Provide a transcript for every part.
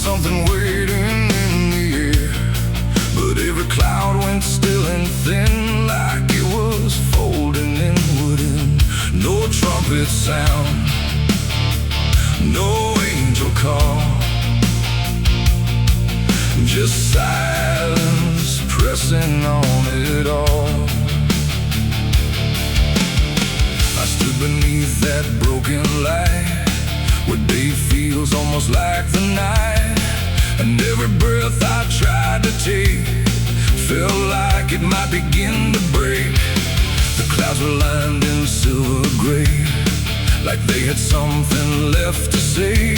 something waiting in the air, but every cloud went still and thin, like it was folding inward in. No trumpet sound, no angel call, just silence pressing on it all. I stood beneath that broken light, where day feels almost like the night, and every breath I tried to take felt like it might begin to break. The clouds were lined in silver gray, like they had something left to say,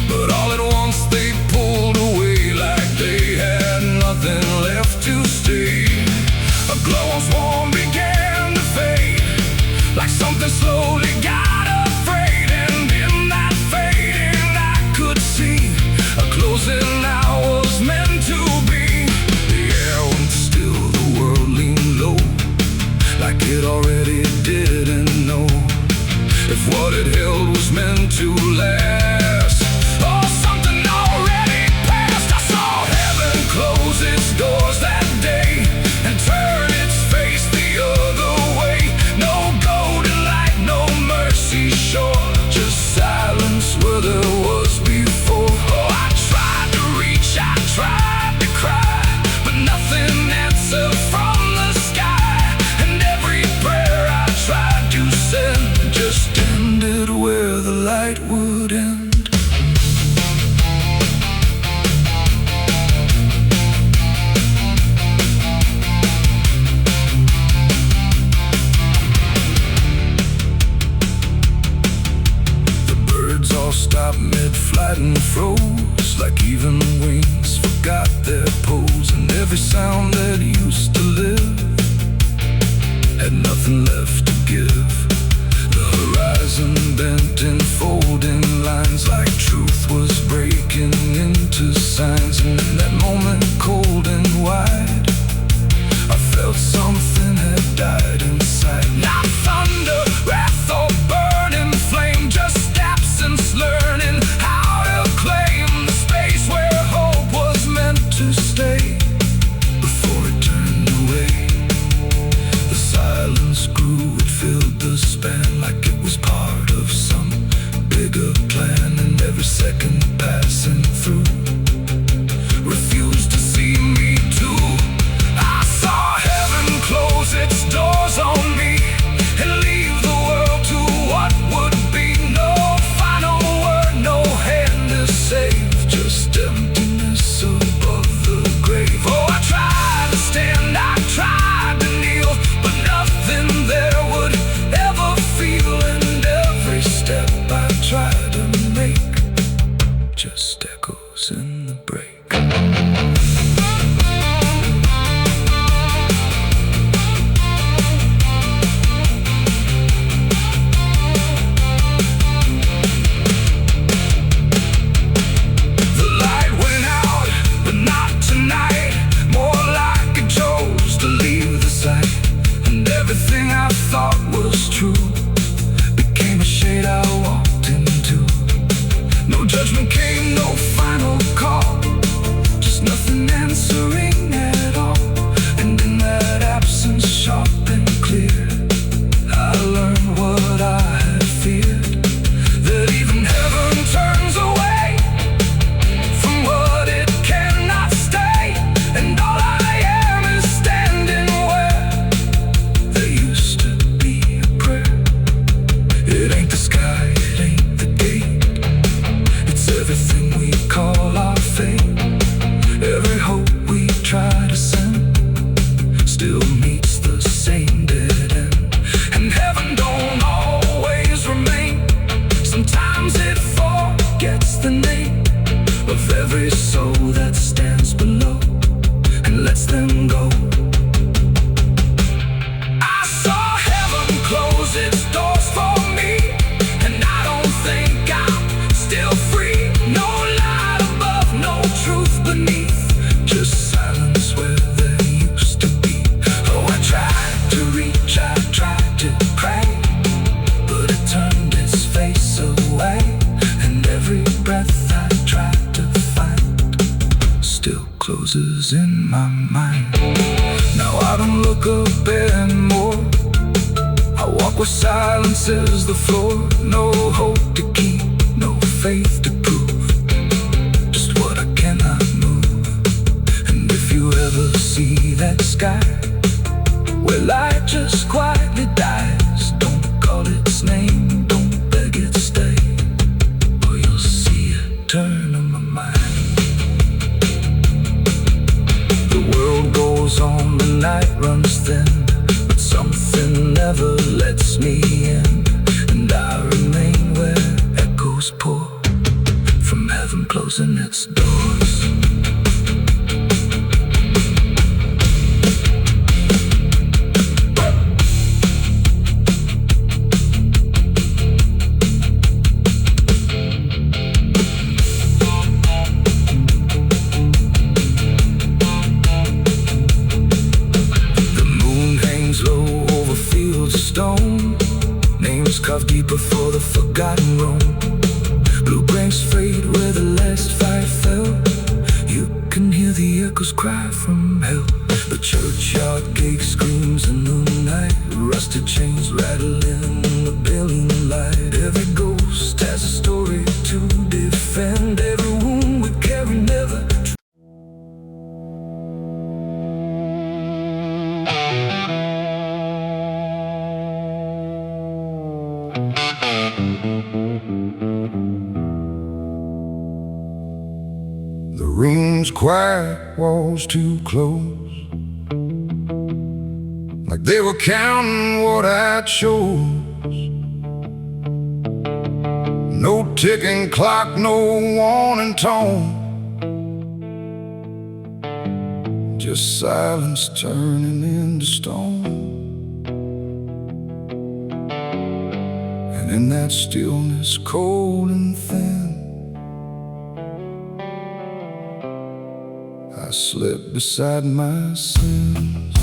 but all at once they pulled away, like they had nothing left to stay. A glow once warm began to fade, like something slowly got afraid, and in that fading I could see a closing I was meant to be. The air went still, the world leaned low, like it already didn't know if what it held was meant to last, or something already passed. I saw heaven close its doors that day and turn its face the other way. No golden light, no mercy shore, just silence where there was before. Oh, I tried to reach, I tried to cry, but nothing answered from the sky, and every prayer I tried to send just ended where the light would end. The birds all stopped mid-flight and froze, like even wings forgot their pose, and every sound that used to live had nothing left to give. The horizon bent in folding lines, like truth was breaking into signs, and in that moment, cold and wide, I felt something had died inside. Not thunder, wrath, or burning flame, just absence learning how to claim the space where hope was meant to stay before it turned away. The silence grew, it filled the span, like it was part of some bigger plan, and every second passing through refused to see me too. I saw heaven close its doors on me, closes in my mind. Now I don't look up anymore. I walk where silence is the floor. No hope to keep, no faith to prove, just what I cannot move. And if you ever see that sky where light just quietly dies, don't call its name, don't beg it to stay, or you'll see it turn on my mind. The world goes on, the night runs thin, but something never lets me in, and I remain where echoes pour from heaven closing its doors. Stone, names carved deeper for the forgotten roam. Blueprints fade where the last fire fell. You can hear the echoes cry from hell. The churchyard gate screams in the night. Rusted chains rattling in the building light. Every ghost has a story to defend. Every wound we carry never. The room's quiet, walls too close, like they were counting what I chose. No ticking clock, no warning tone, just silence turning into stone. And in that stillness, cold and thin, I slept beside my sins.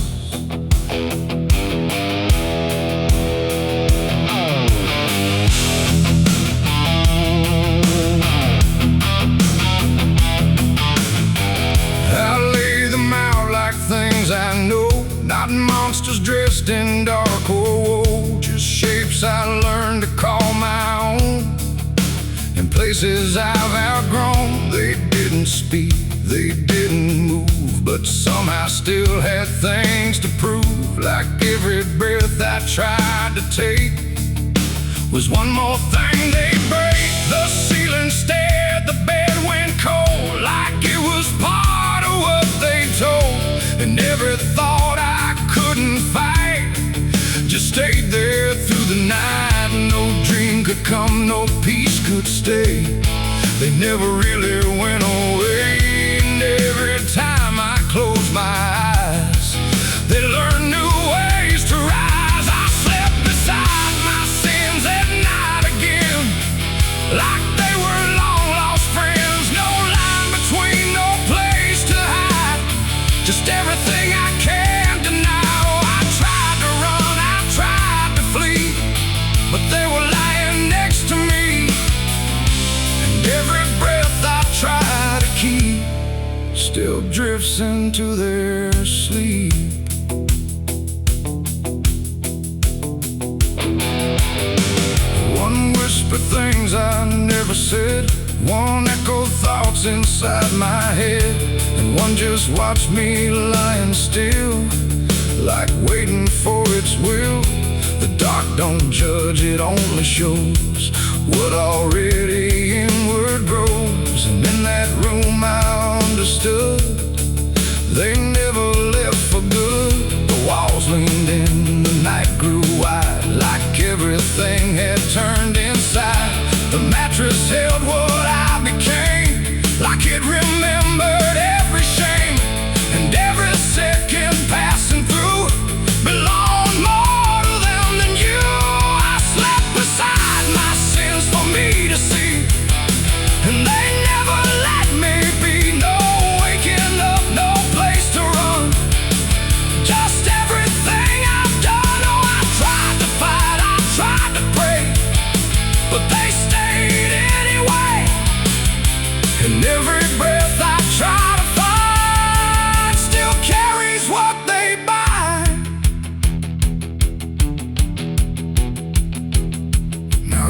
I lay them out like things I know, not monsters dressed in dark or woe, just shapes I learned to call my own, in places I've outgrown. They didn't speak, they didn't move, but somehow still had things to prove. Like every breath I tried to take was one more thing they'd break. The ceiling stared, the bed went cold, like it was part of what they told. And every thought I couldn't fight just stayed there through the night. No dream could come, no peace could stay. They never really went away. Every time I close my eyes, they learn new ways to rise. I slept beside my sins at night again, like they were long lost friends. No line between, no place to hide, just everything I can't deny. Oh, I tried to run, I tried to flee, but they were lying next to me. And every breath I try to keep still drifts into their sleep. One whispered things I never said, one echoed thoughts inside my head, and one just watched me lying still, like waiting for its will. The dark don't judge, it only shows what already inward grows. And in that room I understood they never left for good. The walls leaned in, the night grew wide, like everything had turned inside. The mattress held what I became, like it remembered every shame, and every second passing through belonged more to them than you. I slept beside my sins for me to see, and they never let me be. No waking up, no place to run, just everything I've done.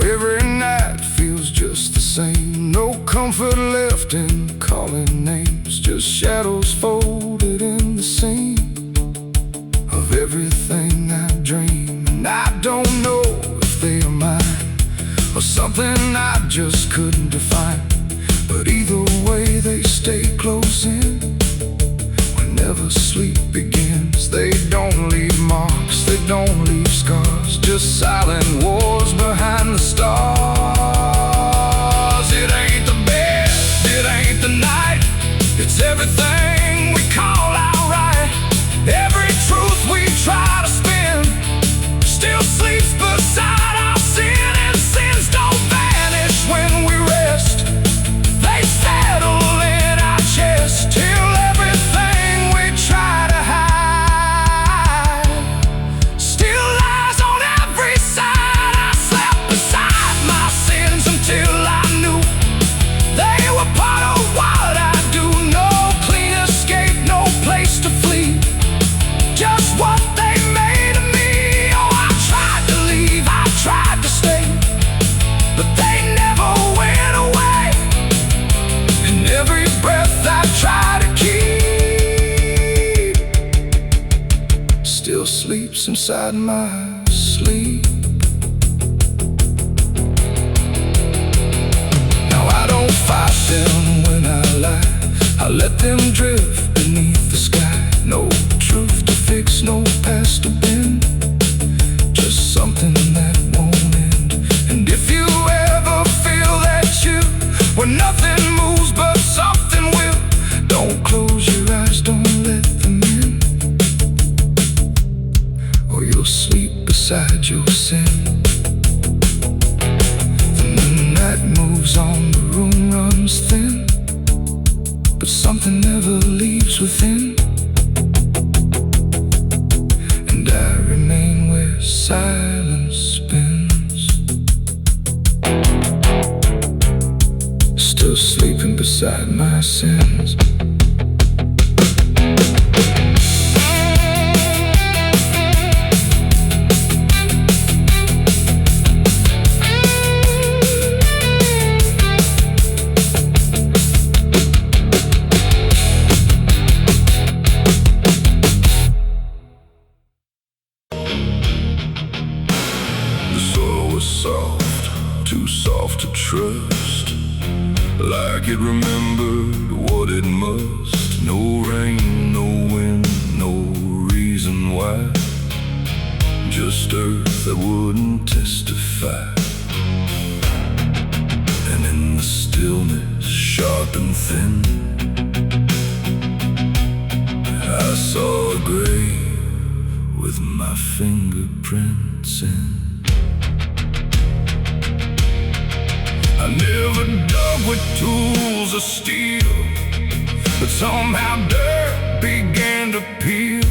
every night feels just the same. No comfort left in calling names, just shadows folded in the seam of everything I dream. And I don't know if they are mine or something I just couldn't define, but either way they stay close in. Whenever sleep begins, they don't leave marks, they don't leave scars, just silent wars behind the stars. It ain't the bed, it ain't the night, it's everything we call outright. Every truth we try to spin still sleeps beside our sin, and sins don't vanish when we rest. They settle in our chest till everything we try to hide still lies on every side. I slept beside my sins until I knew they were part of what I do. No clean escape, no place to flee, just what they made of me. Oh, I tried to leave, I tried to stay, but they never went away. And every breath I try to keep still sleeps inside my sleep. Now I don't fight them when I lie, I let them drift beneath the sky. No truth to fix, no past to bend, just something that won't end. And if you ever feel that you, where nothing moves but something will, don't close your eyes, don't let them in, or you'll sleep beside your sin. Then the night moves on, the room runs thin, but something never leaves within. And I remain where silence spins, still sleeping beside my sins. The soil was soft, too soft to trust, like it remembered what it must. No rain, no wind, no reason why, just earth that wouldn't testify. And in the stillness, sharp and thin, I saw a grave with my fingerprints in. I never dug with tools of steel, but somehow dirt began to peel,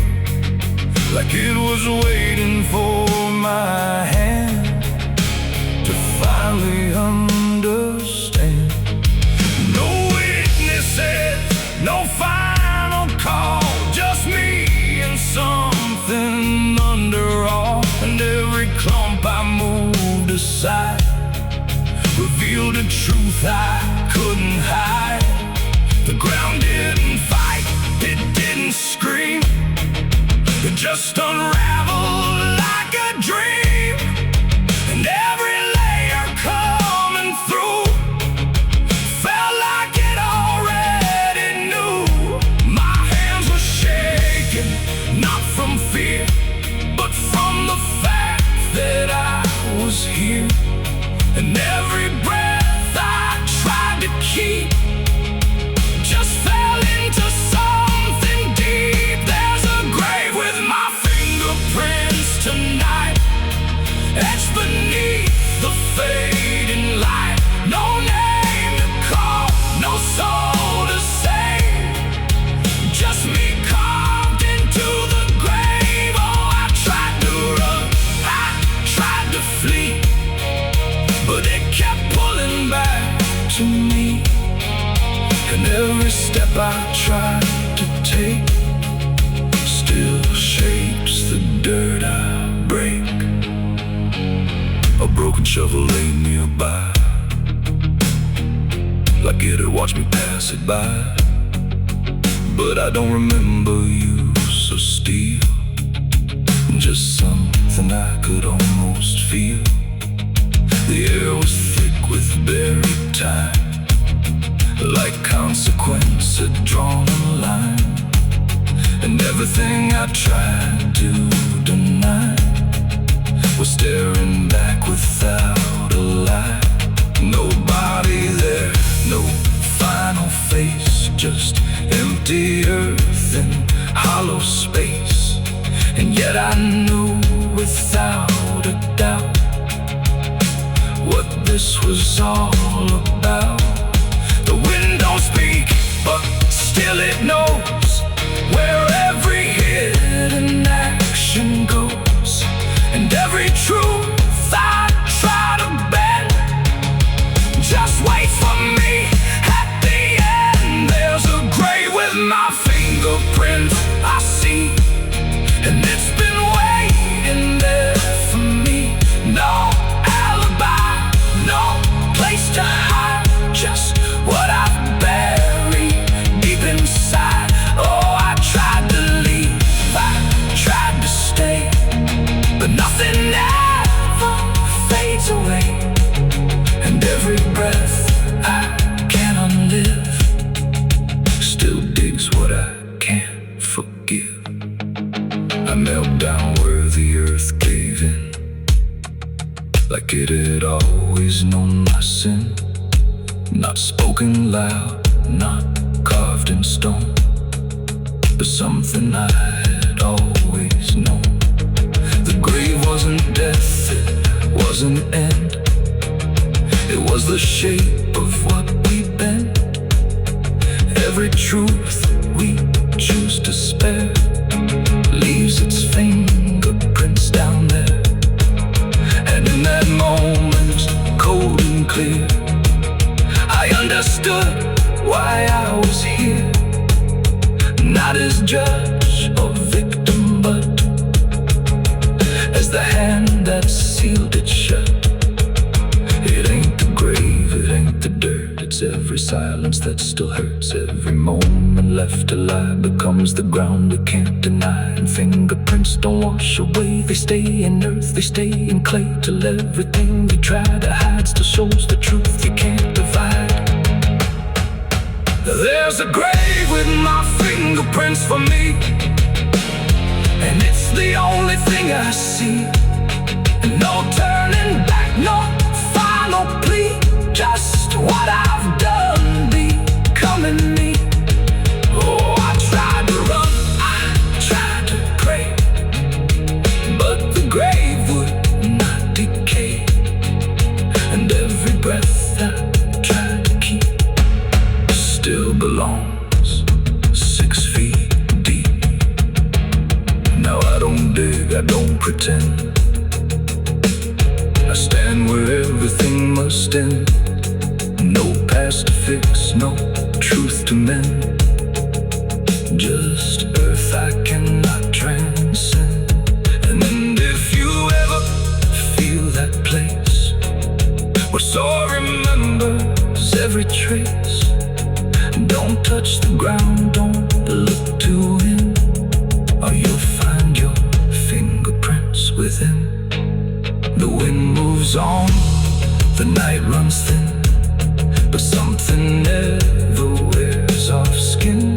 like it was waiting for my hand to finally understand. No witnesses, no final call, just me and something under all. And every clump I moved aside revealed a truth I couldn't hide. The ground didn't fight, it didn't scream, it just unraveled like a dream. And every layer coming through felt like it already knew. My hands were shaking, not from fear, but from the fact that I was here. And every breath I tried to keep just fell into something deep. There's a grave with my fingerprints tonight, etched beneath the fading light. No name to call, no soul to save, just me carved into the grave. Oh, I tried to run, I tried to flee, but it kept pulling back to me. And every step I tried to take still shapes the dirt I break. A broken broken shovel lay nearby, like it had watched me pass it by. But I don't remember you so still, just something I could almost feel. The air was thick with buried time, like consequence had drawn a line. And everything I tried to deny was staring back without a lie. Nobody there, no final face, just empty earth and hollow space. And yet I knew without a doubt what this was all about. The wind don't speak, but still it knows where every hidden action goes. And every truth I try to bend, just wait for me at the end. There's a grave with my fingerprints I see, and it's been waiting there for me. No alibi, no place to hide, just what I've buried deep inside. Oh, I tried to leave, I tried to stay, but nothing ever fades away. And every breath I cannot live still digs what I can't forgive. I knelt down where the earth gave in, like it had always known my sin. Not spoken loud, not carved in stone, but something I had always known. The grave wasn't death, it wasn't end, it was the shape of what we've been. Every truth we choose to spare leaves its fingerprints down there. And in that moment, cold and clear, I understood why I was here. Not as judge or victim, but as the hand that sealed it shut. It ain't the grave, it ain't the dirt, it's every silence that still hurts. Every moment left alive becomes the ground we can't deny. And fingerprints don't wash away, they stay in earth, they stay in clay, till everything you try to hide still shows the truth you can't divide. There's a grave with my fingerprints for me, and it's the only thing I see. And no turning back, no final plea, just what I've done becoming me. Oh, I tried to run, I tried to pray, but the grave would not decay. And every breath I tried to keep still belongs 6 feet deep. Now I don't dig, I don't pretend, I stand where everything must end. No past to fix, no truth to mend, just earth I cannot transcend. And if you ever feel that place where soul remembers every trace, don't touch the ground, don't look to in, or you'll find your fingerprints within. The wind moves on, the night runs thin, but something never wears off skin.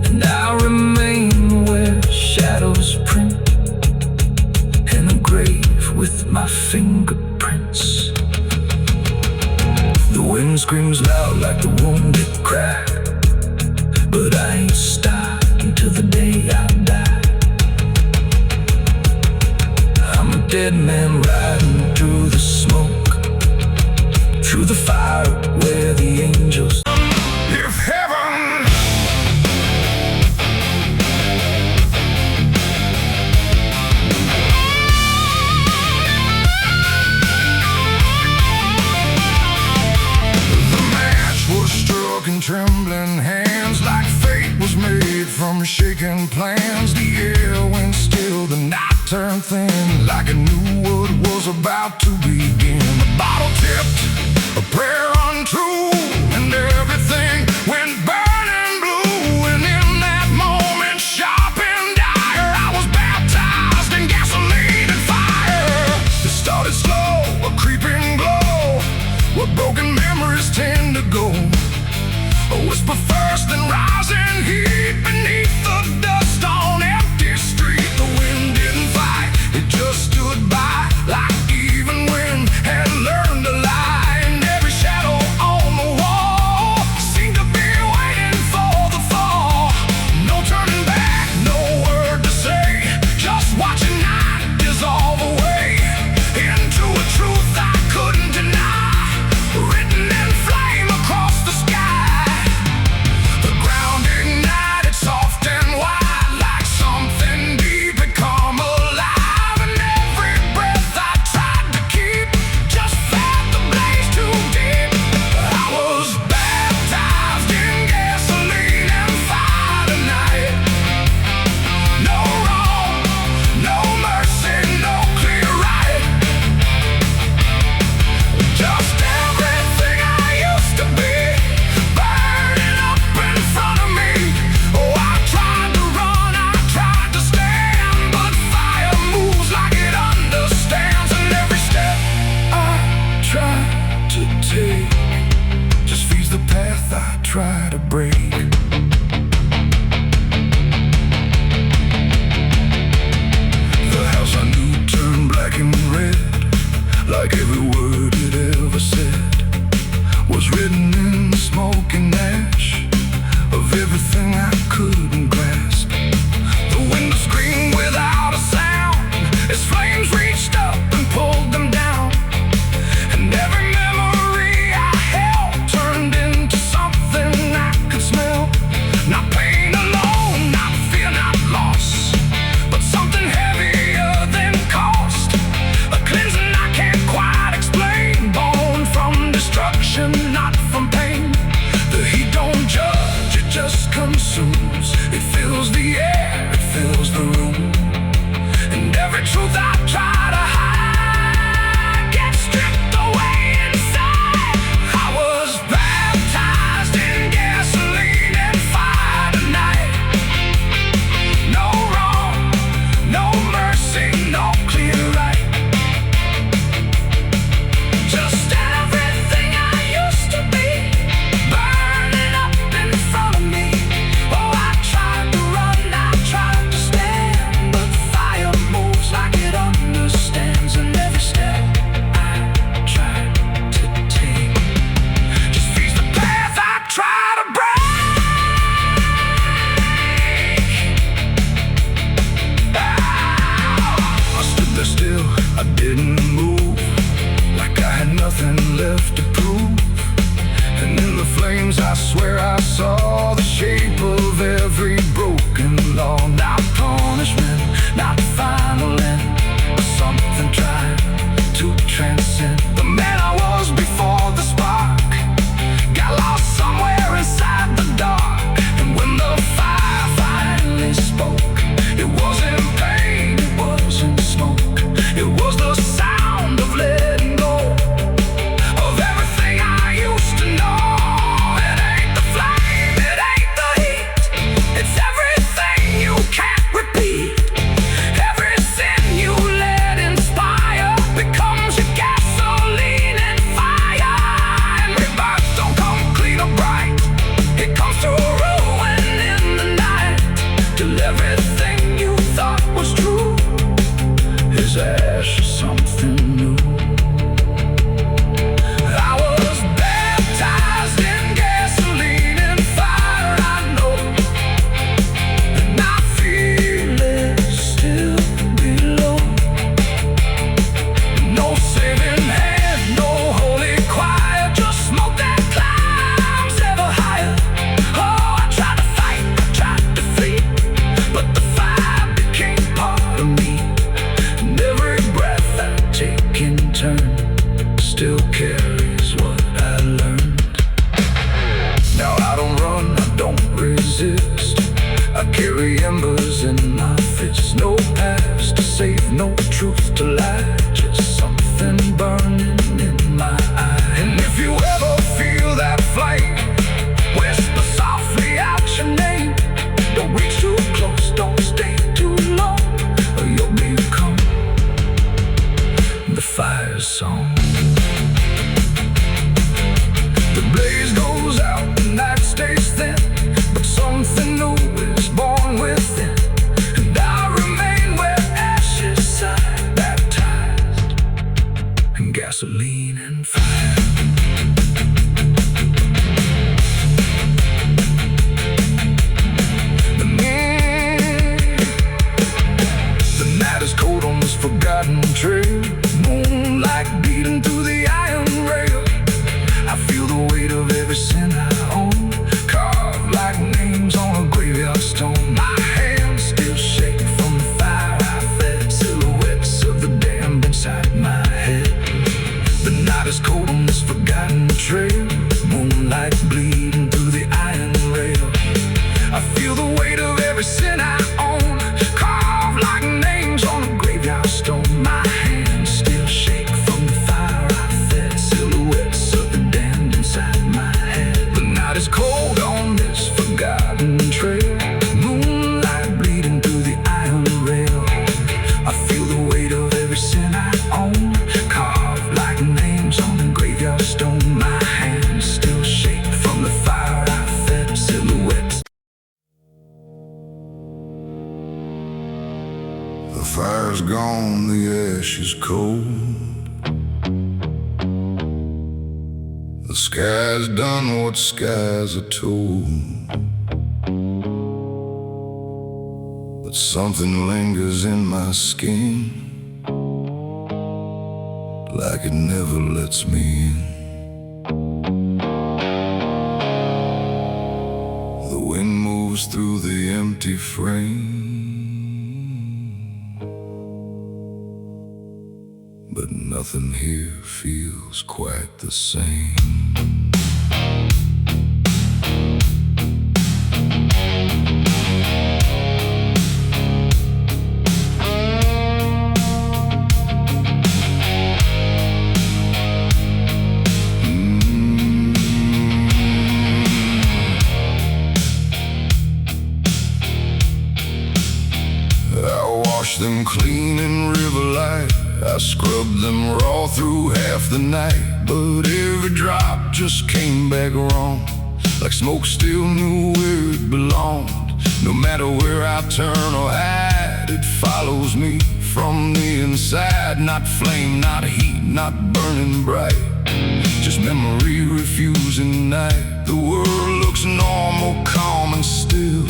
And I remain where shadows print, in a grave with my fingerprints. The wind screams loud like the wounded cry, but I ain't stopped until the day I die. I'm a dead man riding through the smoke, through the fire where the angels. If heaven and trembling hands, like fate was made from shaking plans. The air went still, the night turned thin, like I knew what was about to begin. stepped, a prayer untrue, and everything went burning blue. And in that moment, sharp and dire, I was baptized in gasoline and fire. It started slow, a creeping glow, where broken memories tend to go. A whisper first, then rising heat beneath the dust on empty street. The wind didn't fight, it just stood by, like even wind had learned to lie. And every shadow on the wall seemed to be waiting for the fall. No turning back, no word to say, just watching night dissolve away into a truth I couldn't deny, written in flame across the sky. The ground ignited soft and wide, like something deep had come alive. And every breath I tried to keep just felt the blaze too deep. I was baptized in gasoline and fire tonight. No wrong, no mercy, no clear right. Just everything I used to be, burning up in front of me. Oh, I tried to run, I tried to stand, but fire moves like it understands. And every step I try to take just feeds the path I try to break. The house I knew turned black and red, like every word it ever said was written in the smoke and ash of everything I couldn't grasp. The window screamed without a sound as flames reached up and pulled them down. And every memory I held turned into something I could smell. Not pain alone, not fear, not loss, but something heavier than cost. A cleansing I can't quite explain, born from destruction, not from pain. The heat don't judge, it just consumes. It fills the air, it fills the room. And every truth I try to hide gets stripped away inside. I was baptized in gasoline and fire tonight. No wrong, no mercy, no clear right. Just everything I used to be, burning up in front of me. Oh, I tried to run, I tried to stand, but fire moves like it understands. And every step I tried to take just feeds the path I try to break. I stood there still, I didn't move, like I had nothing left to prove. And in the flames I swear I saw the shape of every broken law. Not punishment, not final end, but something trying to transcend. The man I was before the spark got lost somewhere inside the dark. And when the fire finally spoke, it wasn't pain, it wasn't smoke, it was the sound of letting go of everything I used to know. It ain't the flame, it ain't the heat, it's everything you can't repeat. Every sin you let inspire becomes your gasoline and fire. And rebirth don't come clean or bright, it comes through ruin in the night, till everything you thought was true is ash or something new. I was baptized in gasoline and fire, I know, and I feel it still below. No saving hand, no holy choir, just smoke that climbs ever higher. Oh, I tried to fight, I tried to flee, but the fire became part of me. And every breath I take in turn still carries what I learned. Now I don't run, I don't resist, I carry embers in my fists. No past to save, no truth to lie, just something burning in my eyes. fire's song. The blaze goes out, the night stays thin, but something new is born within. And I remain where ashes sigh, baptized in gasoline and fire. The night is cold on this forgotten trail, moonlight beating through the iron rail. I feel the weight of every sin I own, carved like names on a graveyard stone. My hands still shake from the fire I fed, silhouettes of the damned inside my head. The night is cold on this forgotten trail, moonlight bleeding through the iron rail. I feel the weight of every sin I own, carved like names on a graveyard stone. My hands still shake from the fire I fed, silhouettes of the damned inside my head. The night is cold on this forgotten trail, moonlight bleeding through the iron rail. I feel the weight of every sin I own, carved like names on a graveyard stone. My hands still shake from the fire I fed, silhouettes. The fire's gone, the ash is cold. The sky's done what skies are told. But something lingers in my skin, like it never lets me in. The wind moves through the empty frame, but nothing here feels quite the same. I wash them clean in river light, I scrubbed them raw through half the night, but every drop just came back wrong, like smoke still knew where it belonged. No matter where I turn or hide, it follows me from the inside. Not flame, not heat, not burning bright, just memory refusing night. The world looks normal, calm and still,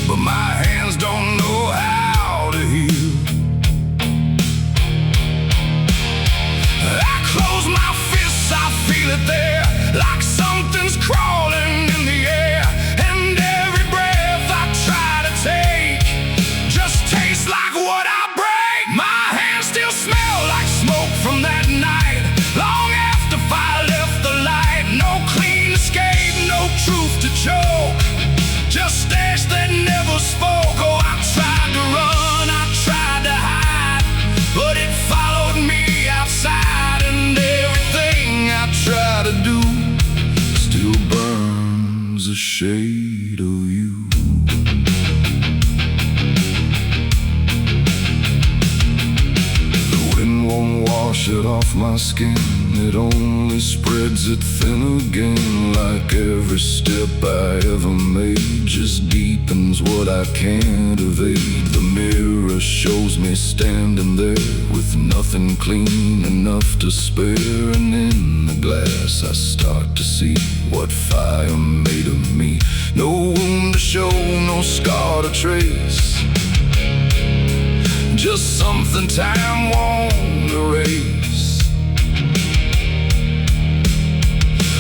but my hands don't know how to heal. I close my fists, I feel it there, like something's crawling in the air. And every breath I try to take just tastes like what I break. My hands still smell like smoke from that night, long after fire left the light. No clean escape, no truth to choke, just ash that never spoke. Oh, I tried to run, I tried to hide, but it followed me outside. And everything I try to do still burns a shade of you. The wind won't wash it off my skin, it only spreads it thin again. Like every step I ever made just deepens what I can't evade. The mirror shows me standing there with nothing clean enough to spare. And in the glass I start to see what fire made of me. No wound to show, no scar to trace, just something time won't erase.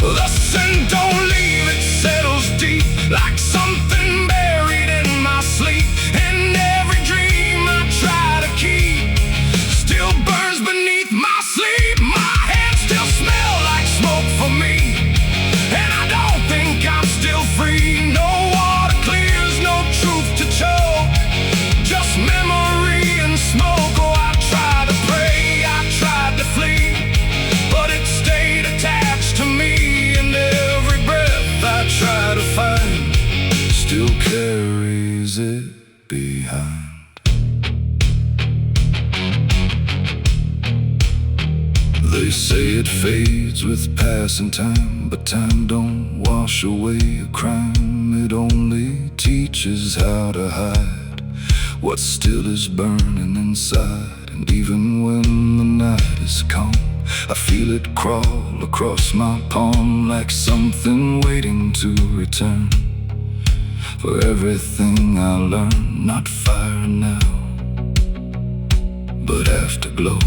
The sin don't leave, it settles deep, like something buried in my sleep. And every dream I try to keep still burns beneath my sleep. My hands still smell like smoke for me, and I don't think I'm still free. No water clears, no truth to choke, just memory and smoke. Oh, I try to pray, I They say it fades with passing time, but time don't wash away a crime. It only teaches how to hide what still is burning inside. And even when the night is calm, I feel it crawl across my palm, like something waiting to return for everything I learned. Not fire now, but afterglow,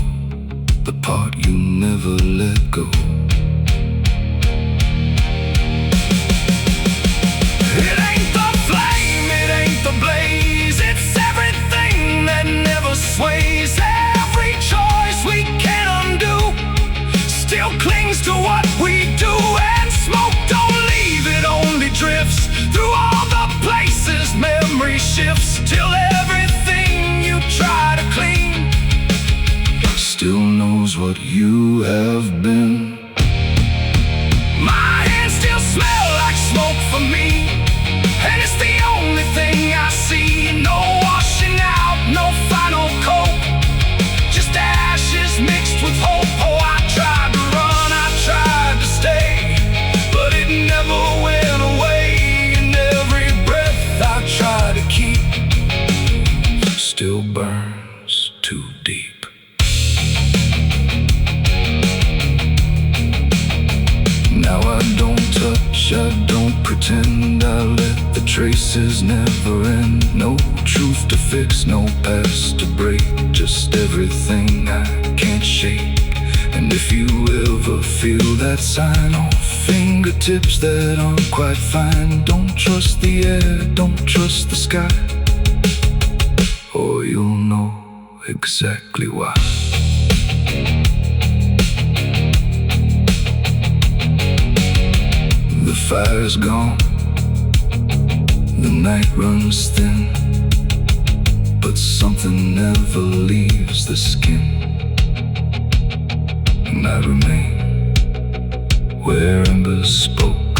the part you never let go. It ain't the flame, it ain't the blaze, it's everything that never sways. Every choice we can't undo still clings to what we do. And smoke don't leave, it only drifts through all the places memory shifts, till everything you try to clean still knows what you have been. My hands still smell like smoke for me, and it's the only thing I see. No washing out, no final coat, just ashes mixed with hope. Oh, I tried to run, I tried to stay, but it never went away. And every breath I try to keep still burns too deep. Now I don't touch, I don't pretend, I let the traces never end. No truth to fix, no past to break, just everything I can't shake. And if you ever feel that sign on fingertips that aren't quite fine, don't trust the air, don't trust the sky, or you'll know exactly why. The fire's gone, the night runs thin, but something never leaves the skin. And I remain where embers spoke,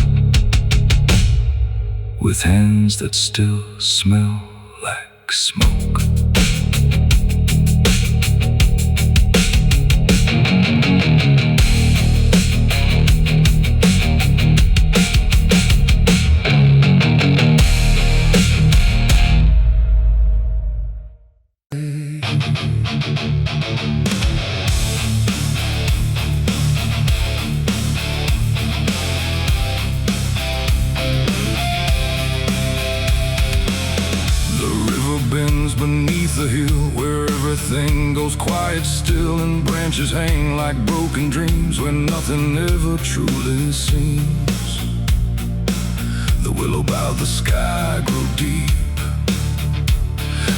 with hands that still smell like smoke. Bends beneath the hill, where everything goes quiet still, and branches hang like broken dreams where nothing ever truly seems. The willow by the sky grew deep,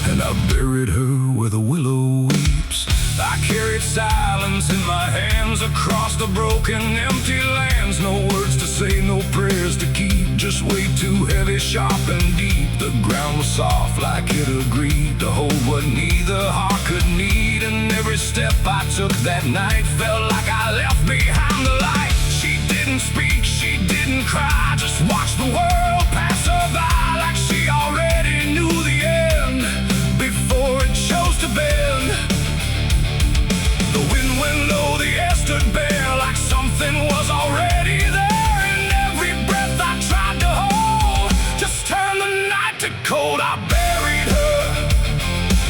and I buried her where the willow weeps. I carried silence in my hands across the broken, empty lands. No words to say, no prayers to keep, just weight too heavy, sharp and deep. The ground was soft like it agreed to hold what neither heart could need. And every step I took that night felt like I left behind the light. She didn't speak, she didn't cry, just watched the world pass her by, like she already knew the end before it chose to bend. The wind went low, the air stood bare, like something was already there. And every breath I tried to hold just turned the night to cold. I buried her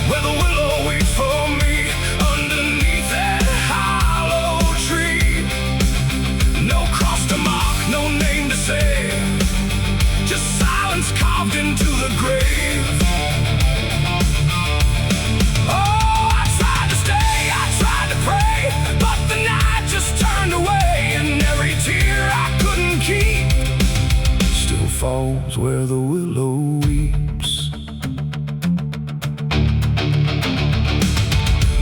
where the willow waits for me, underneath that hollow tree. No cross to mark, no name to say, just silence carved into the grave. Oh, I tried to stay, I tried to pray, but the night just turned away. And every tear I couldn't keep still falls where the willow weeps.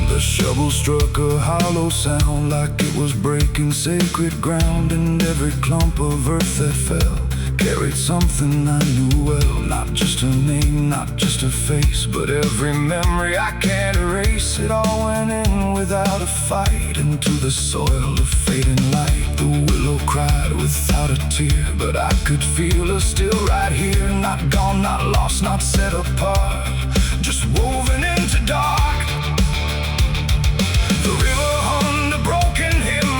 The shovel struck a hollow sound, like it was breaking sacred ground. And every clump of earth that fell carried something I knew well. Not just her name, not just her face, but every memory I can't erase. It all went in without a fight, into the soil of fading light. The willow cried without a tear, but I could feel her still right here. Not gone, not lost, not set apart, just woven into dark. The river hummed a broken hymn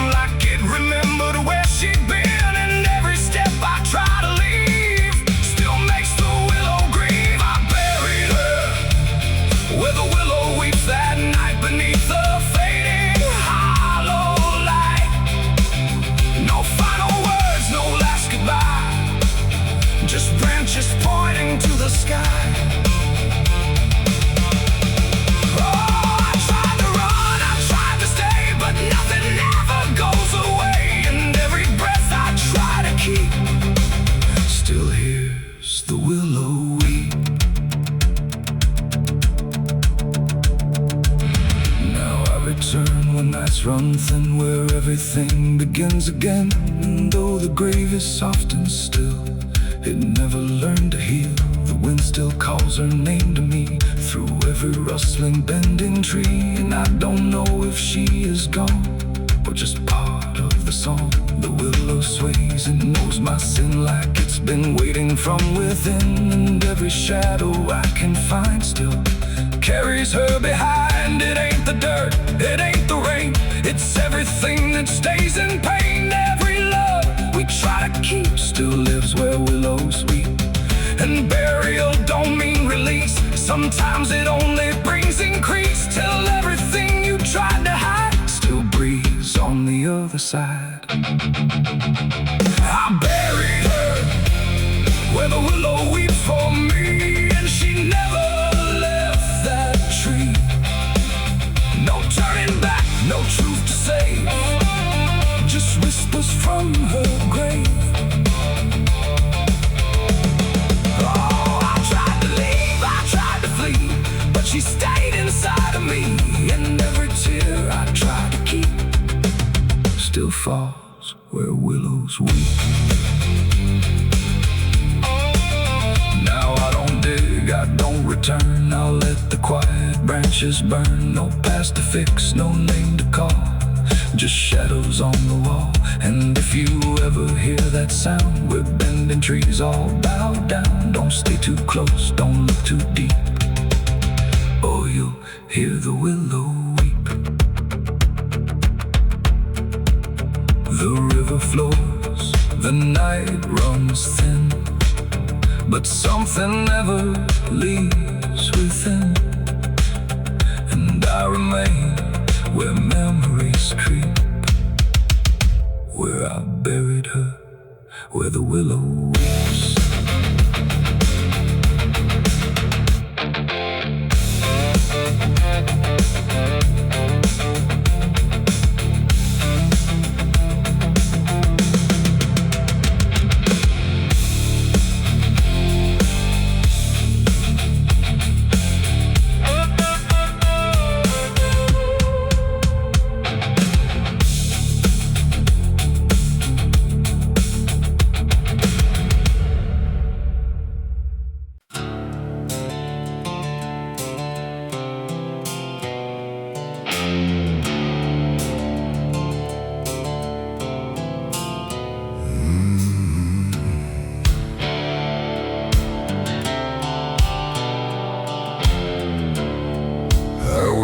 when nights run thin, where everything begins again. And though the grave is soft and still, it never learned to heal. The wind still calls her name to me through every rustling, bending tree. And I don't know if she is gone or just part of the song. The willow sways and knows my sin like it's been waiting from within. And every shadow I can find still carries her behind. It ain't the dirt, it ain't the rain, it's everything that stays in pain. Every love we try to keep still lives where willows weep. And burial don't mean release, sometimes it only brings increase, till everything you tried to hide still breathes on the other side. I buried her where the willow weeps for me, and she never left that tree. No turning back, no truth to say, just whispers from her grave. She stayed inside of me, and every tear I tried to keep still falls where willows weep. Now I don't dig, I don't return, I'll let the quiet branches burn. No past to fix, no name to call, just shadows on the wall. And if you ever hear that sound, we're bending trees all bowed down. Don't stay too close, don't look too deep, or you'll hear the willow weep. The river flows, the night runs thin, but something never leaves within. And I remain where memories creep, where I buried her, where the willow weeps.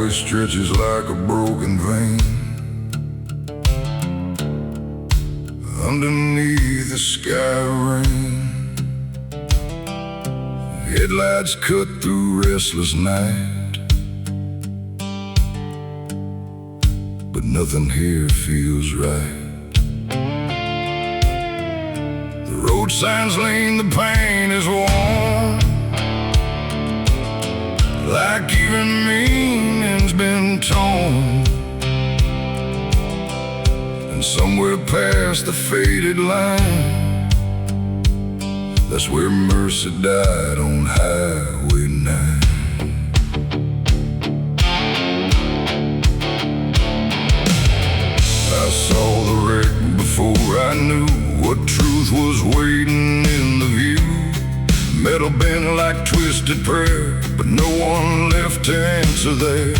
Stretches like a broken vein underneath the sky rain. Headlights cut through restless night, but nothing here feels right. The road signs lean, the pain is warm, like even meaning's been torn. And somewhere past the faded line, that's where mercy died on Highway 9. I saw the wreck before I knew what truth was waiting in the view. Metal bent like twisted prayer, but no one left to answer there.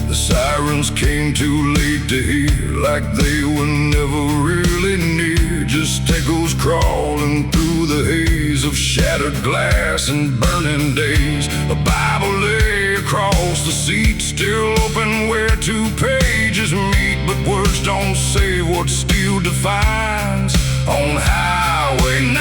The sirens came too late to hear, like they were never really near. Just echoes crawling through the haze of shattered glass and burning days. A Bible lay across the seat, still open where two pages meet, but words don't say what steel defines on Highway 9.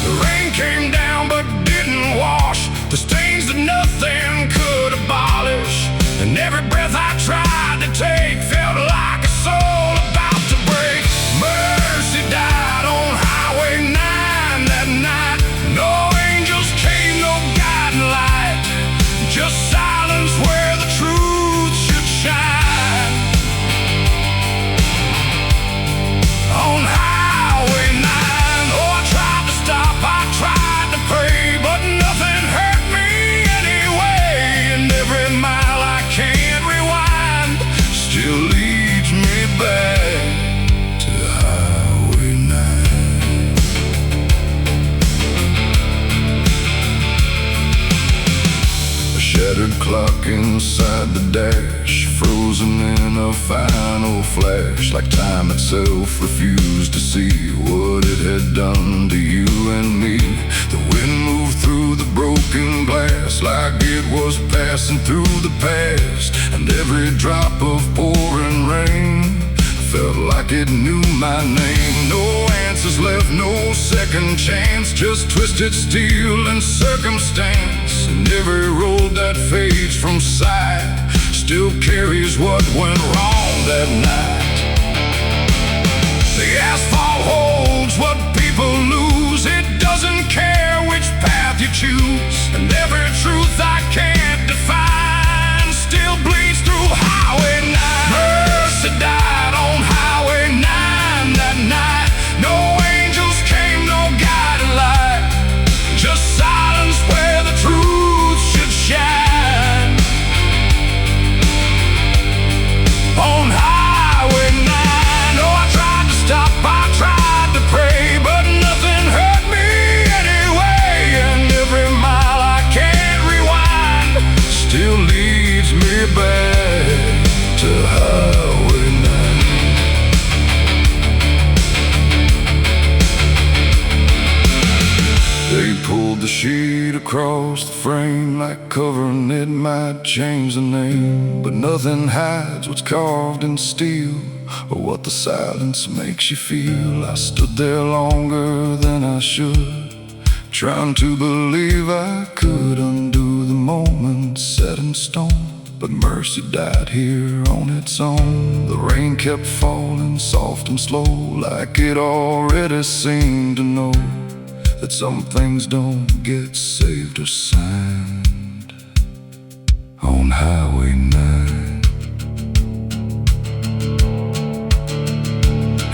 The rain came down but didn't wash the stains that nothing could abolish. And every breath I tried to take felt like a soul about to break. Mercy died on Highway 9 that night. No angels came, no guiding light, just silence where the truth should shine. On Highway 9, oh, I tried to stop, I tried to pray, but nothing hurt me anymore. back to Highway 9. A shattered clock inside the dash, frozen in a final flash, like time itself refused to see what it had done to you and me. The wind moved through the broken glass like it was passing through the past, and every drop of pouring rain felt like it knew my name. No answers left, no second chance, just twisted steel and circumstance. And every road that fades from sight still carries what went wrong that night. The asphalt holds what people lose. It doesn't care which path you choose, and every truth I can't define still bleeds through Highway 9. Mercy died on Highway 9 that night. No angels came, no guiding light, just silence where the truth should shine. On Highway 9, oh, I tried to stop, I tried to pray, but nothing hurt me anyway. And every mile I can't rewind still leads me back to Highway 9. They pulled the sheet across the frame, like covering it might change the name. But nothing hides what's carved in steel, or what the silence makes you feel. I stood there longer than I should, trying to believe I could undo the moment set in stone. But mercy died here on its own. The rain kept falling soft and slow, like it already seemed to know that some things don't get saved or signed on Highway 9.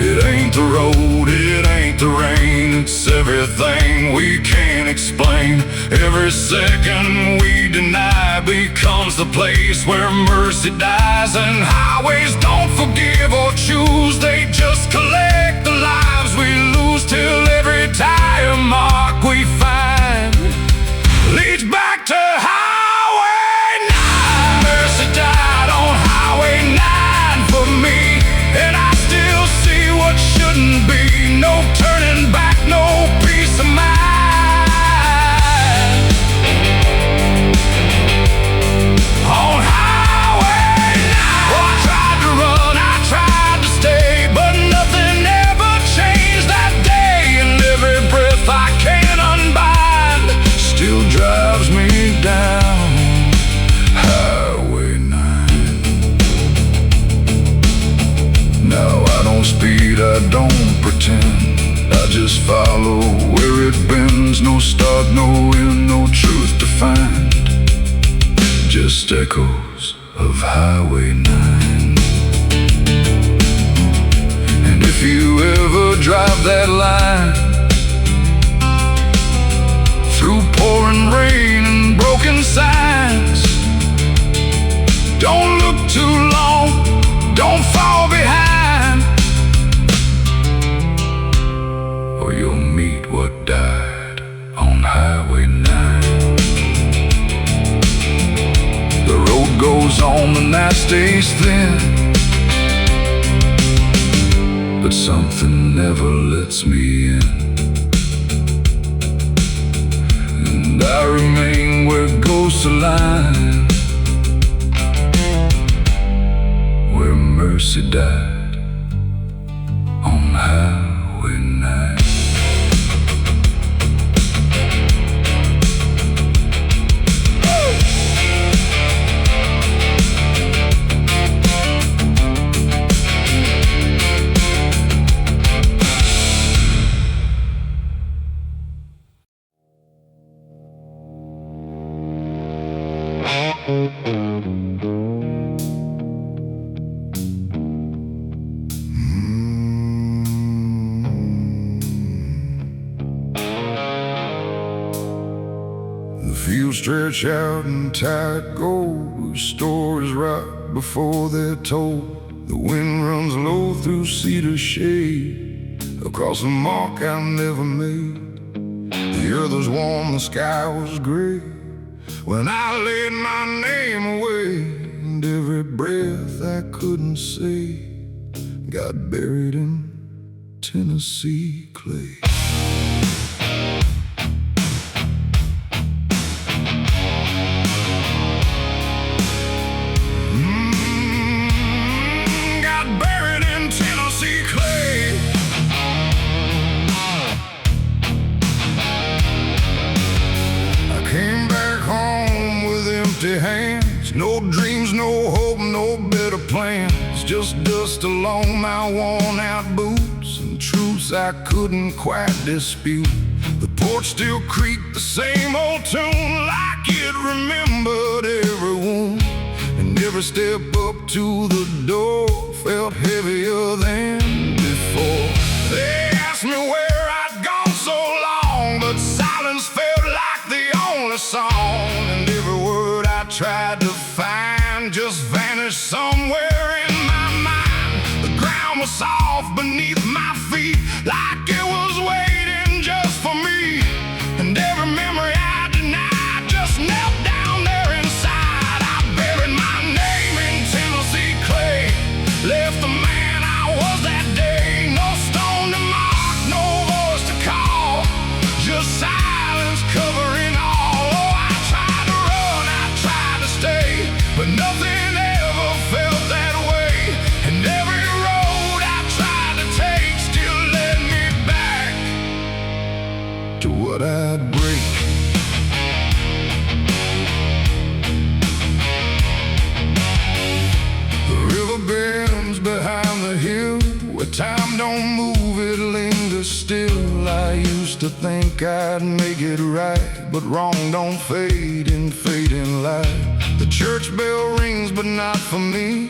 It ain't the road, it ain't the rain, it's everything we can't explain. Every second we deny becomes the place where mercy dies. And highways don't forgive or choose, they just collect the lives we lose, till every tire mark we find leads back to Highway 9. Mercy died on Highway 9 for me, and I still see what shouldn't be. No turning back, no peace of mind. On Highway 9, oh, I tried to run, I tried to stay, but nothing ever changed that day. And every breath I can't unbind still drives me down Highway 9. Now I don't speed, I don't pretend, I just follow where it bends. No start, no end, no truth to find, just echoes of Highway 9. And if you ever drive that line through pouring rain and broken signs, don't look too long, don't fall behind, or you'll meet what died on Highway 9. The road goes on, the night stays thin, but something never lets me in. And I remain where ghosts align, where mercy died on Highway 9. The fields stretch out and tide gold, stories right before they're told. The wind runs low through cedar shade, across a mark I never made. The earth was warm, the sky was gray, when I laid my name away. And every breath I couldn't say got buried in Tennessee clay. Got buried in Tennessee clay. I came back home with empty hands, no dreams, no hope, no better plans, just dust along my worn-out boots and truths I couldn't quite dispute. The porch still creaked the same old tune, like it remembered every wound. And every step up to the door felt heavier than before. They asked me where I'd gone so long, but silence felt like the only song. And every word I tried to find just vanished somewhere in my mind. The ground was soft beneath my feet, like it was waiting just for me. And every memory I denied just knelt down there inside. I buried my name in Tennessee clay, left the man I was that day. No stone to mark, no voice to call, just silence covering all. Oh, I tried to run, I tried to stay, but nothing ever felt that way. And every road I tried to take still led me back to what I'd break. The river bends behind the hill, where time don't move, it lingers still. I used to think I'd make it right, but wrong don't fade in fading light. The church bell rings, but not for me.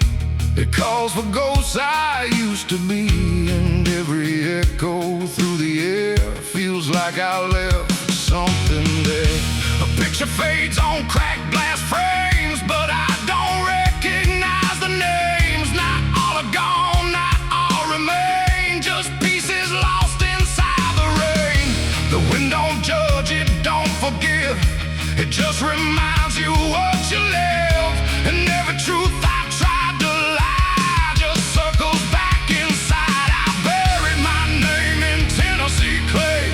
It calls for ghosts I used to be. And every echo through the air feels like I left something there. A picture fades on cracked glass frames, but I don't recognize the names. Not all are gone, not all remain, just pieces lost inside the rain. The wind don't judge, it don't forgive, it just reminds you what you live. And every truth I tried to lie just circles back inside. I buried my name in Tennessee clay,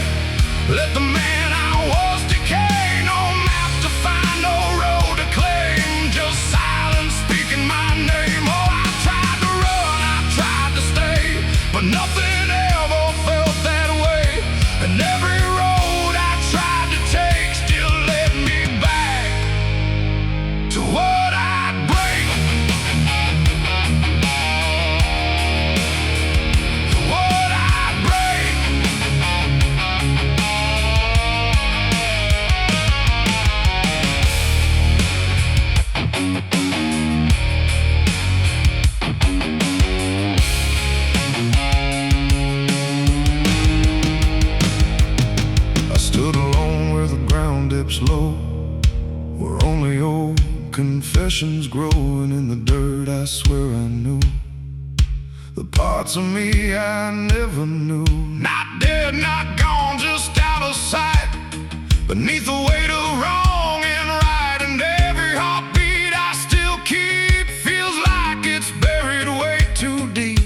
let the man I was decay. No map to find, no road to claim, just silence speaking my name. Oh, I tried to run, I tried to stay, but nothing ever felt that way. And every road I tried to take still led me back to what I'd break. To what I'd break. I stood alone where the ground dips low, where only old confessions growing in the dirt. I swear I knew the parts of me I never knew. Not dead, not gone, just out of sight, beneath the weight of wrong and right. And every heartbeat I still keep feels like it's buried way too deep.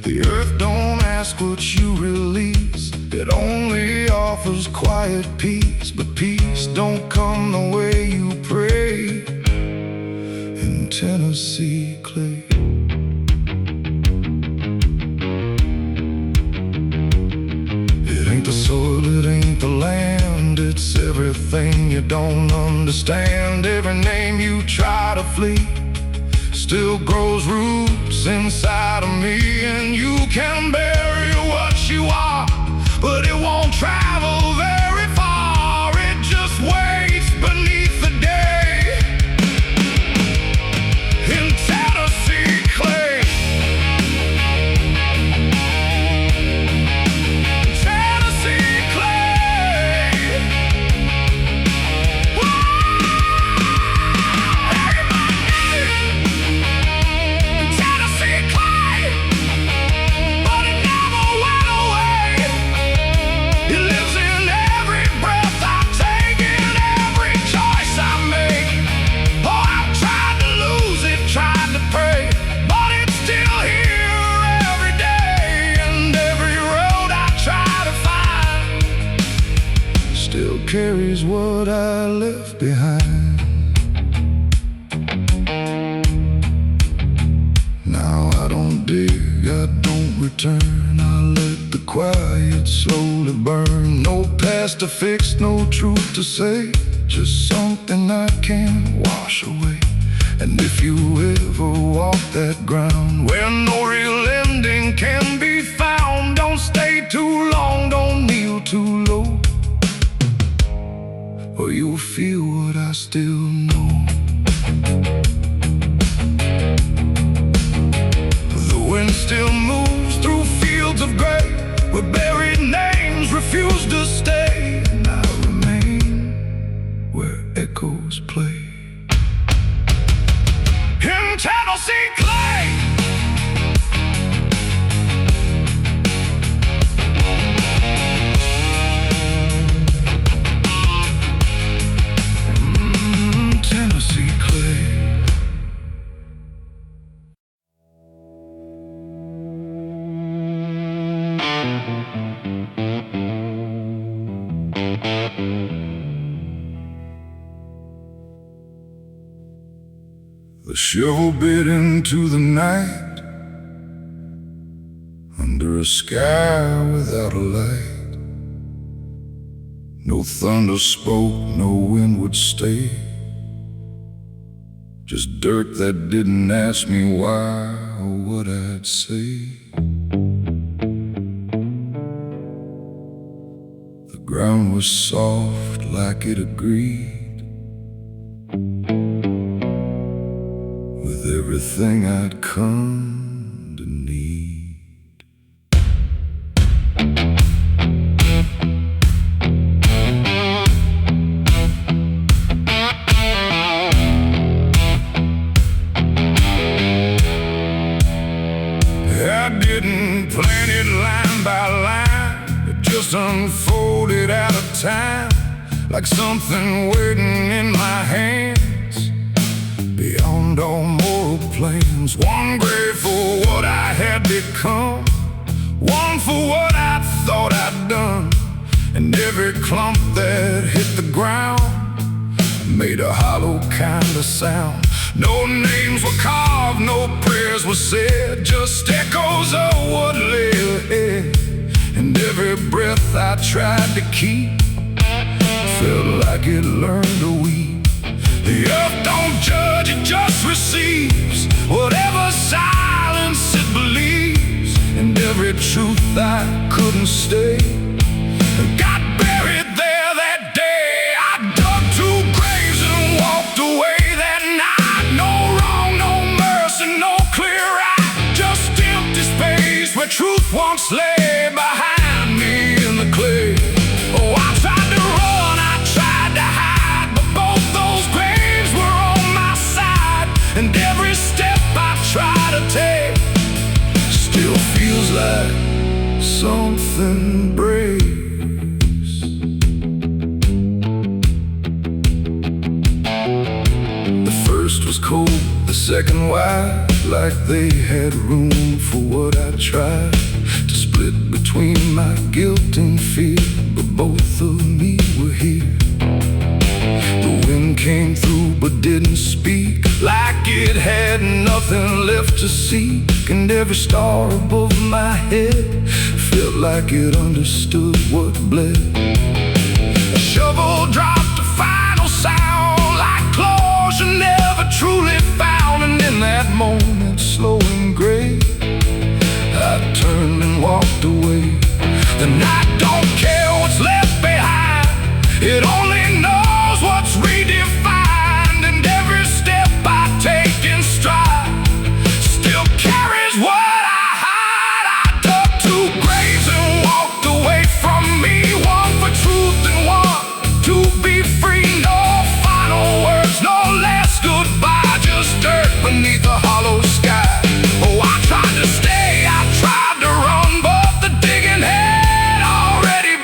The earth don't ask what you release, it only offers quiet peace. But peace don't come the way you pray in Tennessee clay. It ain't the soil, it ain't the land, it's everything you don't understand. Every name you try to flee still grows roots inside of me. And you can bury what you are, but it won't travel very far. It just waits beneath the day in Tennessee clay. Tennessee clay. Tennessee clay. buries what I left behind. Now I don't dig, I don't return. I let the quiet slowly burn. No past to fix, no truth to say, just something I can't wash away. And if you ever walk that ground where no real ending can be found, don't stay too long, don't kneel too low, or you'll feel what I still know. The wind still moves through fields of gray, where buried names refuse to stay, and I remain where echoes play. In Tennessee clay, Tennessee clay. The shovel bit into the night, under a sky without a light. No thunder spoke, no wind would stay, just dirt that didn't ask me why or what I'd say. The ground was soft like it agreed with everything I'd come to need. I didn't plan it line by line, it just unfolded out of time, like something waiting in my hands. Beyond all moral plans, one grave for what I had become, one for what I thought I'd done. And every clump that hit the ground made a hollow kind of sound. No names were carved, no prayers were said, just echoes of what lay ahead. And every breath I tried to keep felt like it learned to weep. The earth don't judge, it just receives whatever silence it believes. And every truth I couldn't stay got buried there that day. I dug 2 graves and walked away that night. No wrong, no mercy, no clear right, just empty space where truth once lay behind me in the clay. Oh, I tried to run, I tried to hide, but both those graves were on my side. And every step I try to take still feels like something breaks. The first was cold, the second wide, like they had room for what I tried to split between my guilt and fear, but both of me were here. The wind came through but didn't speak, like it had nothing left to seek. And every star above my head felt like it understood what bled. A shovel dropped a final sound, like closure never truly found. And in that moment, slow and gray, I turned and walked away. The night don't care what's left behind, it only knows what's redefined. And every step I take in stride still carries what I hide. I dug 2 graves and walked away from me, one for truth and one to be free. No final words, no last goodbye, just dirt beneath a hollow sky. Oh, I tried to stay, I tried to run, but the digging had already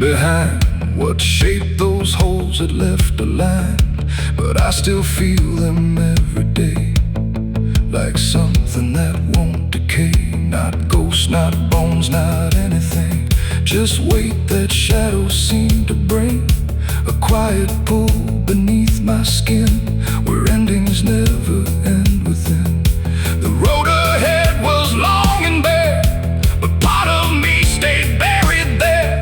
behind what shaped those holes that left a line. But I still feel them every day, like something that won't decay. Not ghosts, not bones, not anything, just weight that shadows seem to bring. A quiet pull beneath my skin, where endings never end within. The road ahead was long and bare, but part of me stayed buried there.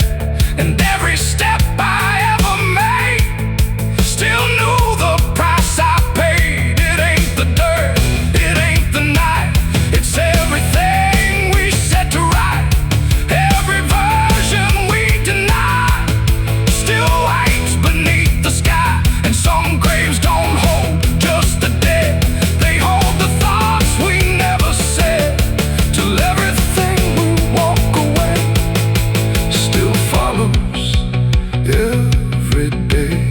And every step I ever made still knew the price I paid. It ain't the dirt, it ain't the night, it's everything we set to right. Every version we deny still waits beneath the sky. And some graves don't hold just the dead, they hold the thoughts we never said. Till everything we walk away still follows every day.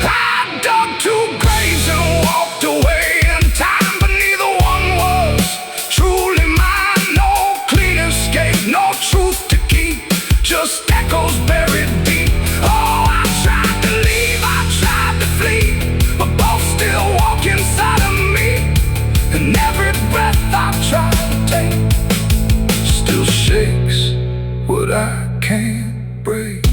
I dug two graves and walked away, and time but neither one was truly mine. No clean escape, no truth to keep, just echoes buried deep. Oh, I tried to leave, I tried to flee, but both still walk inside of me. And every breath I try to take still shakes what I can't break.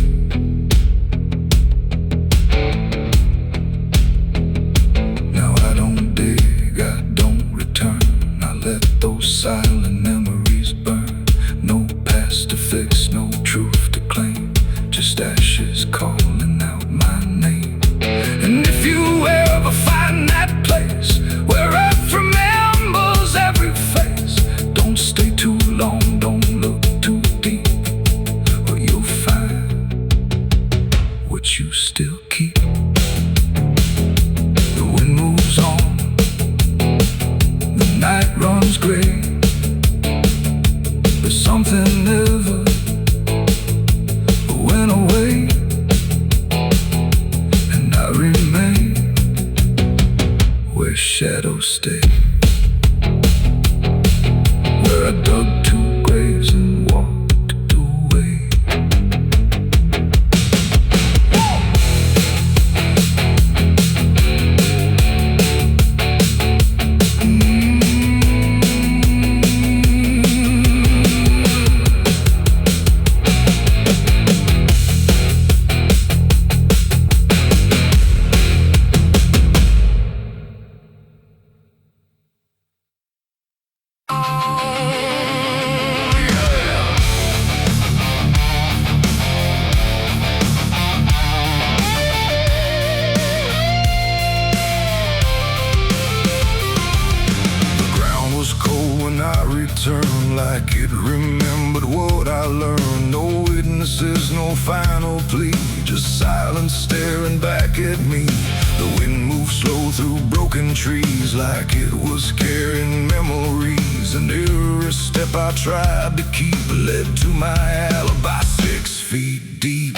Now I don't dig, I don't return, I let those silent memories burn. No past to fix, no truth to claim, just ashes calling out my name. And if you ever find that place where earth remembers every face, don't stay too long, don't look too deep, or you'll find what you still keep. The wind moves on, the night runs gray, but something never went away. And I remain where shadows stay, where I dug two graves and walked away. Like it remembered what I learned. No witnesses, no final plea, just silence staring back at me. The wind moved slow through broken trees, like it was carrying memories. And every step I tried to keep led to my alibi 6 feet deep.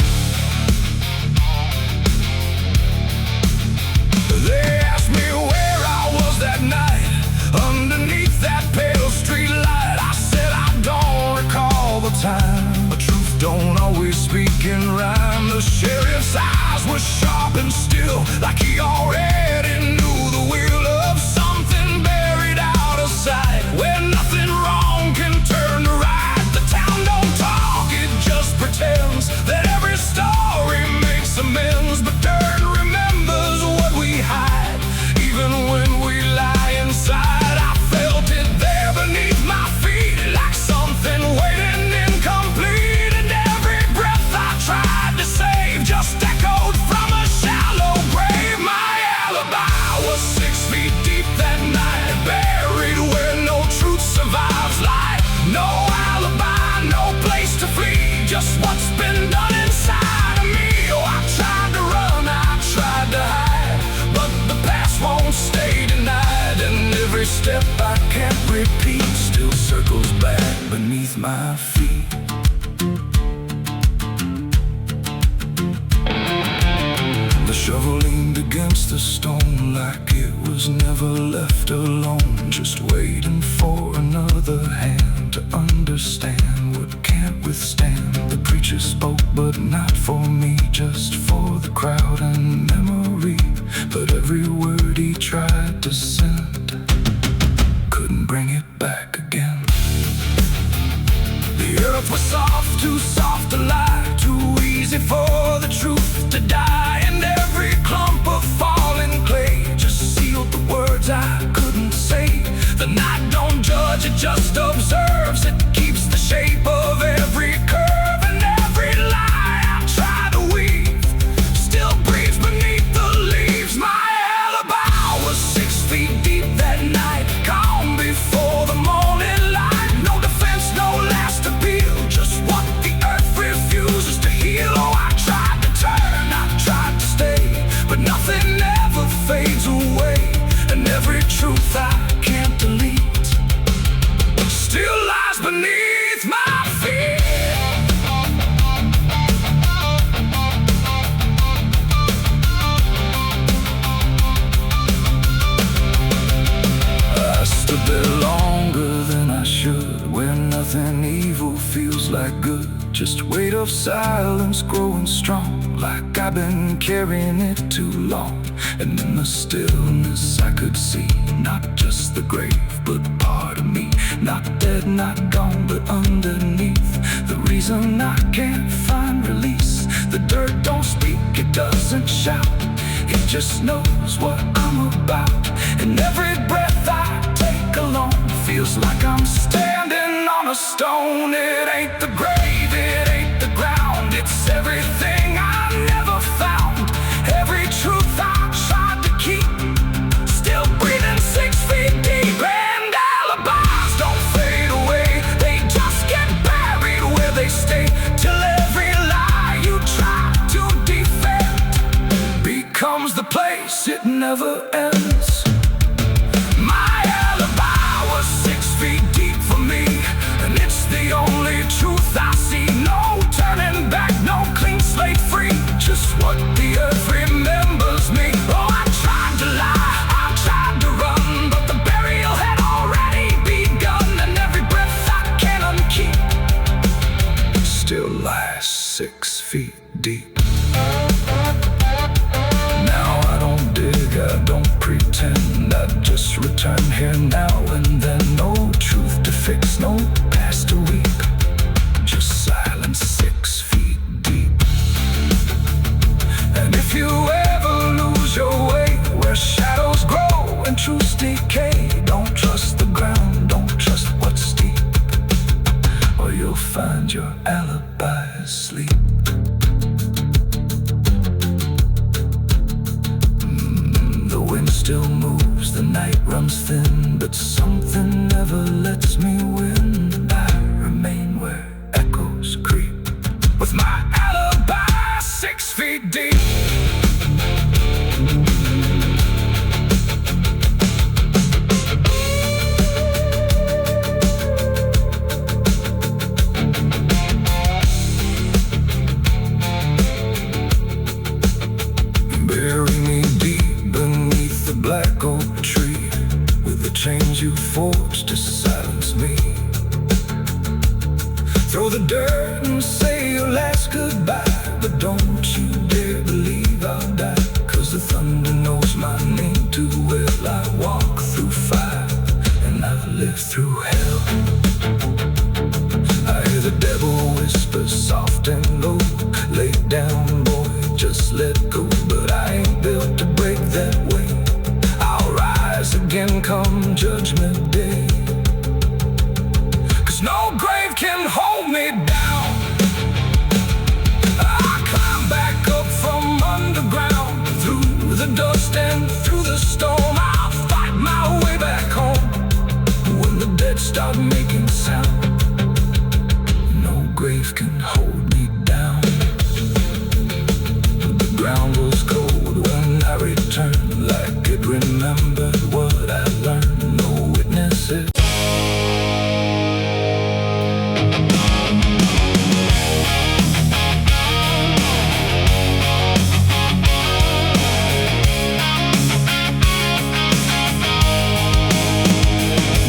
They asked me where I was that night, underneath that pale street light. The time, but truth don't always speak in rhyme. The sheriff's eyes were sharp and still, like he already knew the wheel of something buried out of sight, where nothing wrong can turn to right. The town don't talk, it just pretends that every story makes amends, but dirt remembers what we hide, even when we lie inside. I felt it there beneath my feet, like something waiting incomplete, and every breath I tried to save just echoed from a shallow grave. My alibi was 6 feet deep that night, buried where no truth survives light. No alibi, no place to flee, just what's been done inside of me. Oh, I tried to run, I tried to hide, but the past won't stay denied. And every step I can't repeat still circles back beneath my feet. The shovel leaned against the stone, like it was never left alone, just waiting for another hand to understand what can't withstand. The preacher spoke, but not for me, just for the crowd and memory. But every word he tried to send couldn't bring it back again. The earth was soft, too soft to lie, too easy for the truth to die. And every clump of falling clay just sealed the words I couldn't say. The night don't judge, it just observes. It keeps the shape of every curve, and every lie I try to weave still breathes beneath the leaves. My alibi was 6 feet deep that night, calm before the morning light. No defense, no last appeal, just what the earth refuses to heal. Oh, I tried to turn, I tried to stay, but nothing ever fades away. And every truth I can't delete still lies beneath my feet. I stood there longer than I should, where nothing evil feels like good. Just weight of silence growing strong, like I've been carrying it too long. And in the stillness I could see not just the grave, but part of me. Not dead, not gone, but underneath. The reason I can't find release. The dirt don't speak, it doesn't shout, it just knows what I'm about. And every breath I take alone feels like I'm standing on a stone. It ain't the grave, it ain't the ground, it's everything I never found. Every truth I tried to keep still breathing 6 feet deep. And alibis don't fade away, they just get buried where they stay, till every lie you try to defend becomes the place it never ends. My alibi was 6 feet deep for me, and it's the only truth I see. No turning back, no clean slate free, just what the earth remembers me. Oh, I tried to lie, I tried to run, but the burial had already begun. And every breath I can't unkeep still lies 6 feet deep. Now I don't dig, I don't pretend, I just return here now and then. No truth to fix, no past to weep, just silence 6 feet deep. And if you ever lose your way, where shadows grow and truths decay, don't trust the ground, don't trust what's deep, or you'll find your alibi asleep. The wind still moves, the night runs thin, but something never lets me win. I remain where echoes creep, with my alibi 6 feet deep. Bury me deep beneath the black oak tree, with the chains you forged to silence me. Throw the dirt and say your last goodbye, but don't you dare believe I'll die, 'cause the thunder knows my name too well. I walk through fire and I've lived through hell. I hear the devil whisper soft and low, lay down boy, just let go. But I ain't built to break that way, I'll rise again come judgment day. 'Cause no grave can hold me down, I climb back up from underground, through the dust and through the storm. I'll fight my way back home when the dead start making sound. No grave can hold me down. The ground was cold when I returned, like it remembered what I learned. No witnesses.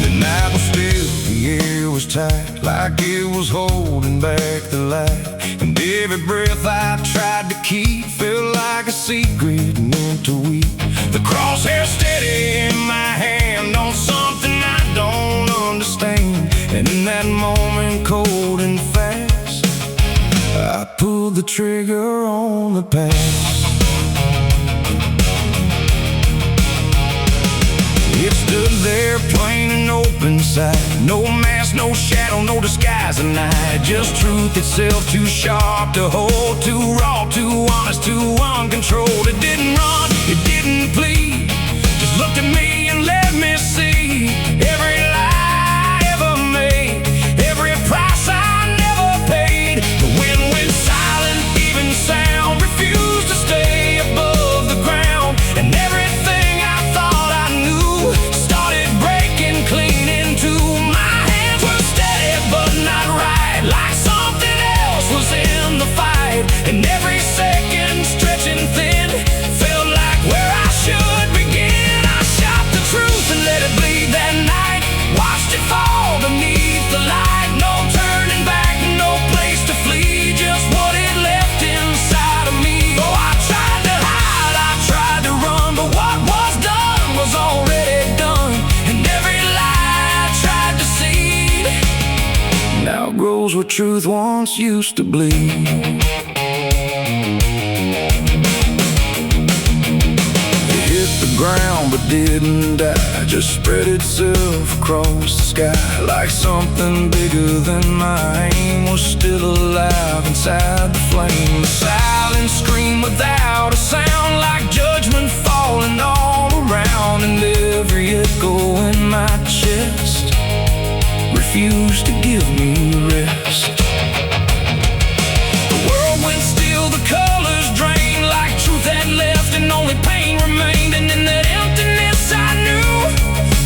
The night was still, the air was tight, like it was holding back the light, and every breath I tried to keep felt like a secret meant to weep. The crosshair steady in my hand on something I don't understand, and in that moment, cold and fast, I pulled the trigger on the past. It stood there plain and open sight, no mask, no shadow, no disguise at night. Just truth itself, too sharp to hold, too raw, too honest, too uncontrolled. It didn't run, it didn't plead, just looked at me and let me see every lie I ever made, every price I never paid. The wind went silent, even sound refused to stay above the ground, and everything I thought I knew started breaking clean into my hands. Were steady but not right, like something else was in the fight, and every second stretching thin felt like where I should begin. I shot the truth and let it bleed that night, watched it fall beneath the light. No turning back, no place to flee, just what it left inside of me. Oh, I tried to hide, I tried to run, but what was done was already done, and every lie I tried to see now grows where truth once used to bleed. Ground but didn't die, just spread itself across the sky, like something bigger than my aim was still alive inside the flame. The silent scream without a sound, like judgment falling all around, and every echo in my chest refused to give me rest. The world went still, the colors drained, like truth had left and only pain remained. And in that emptiness I knew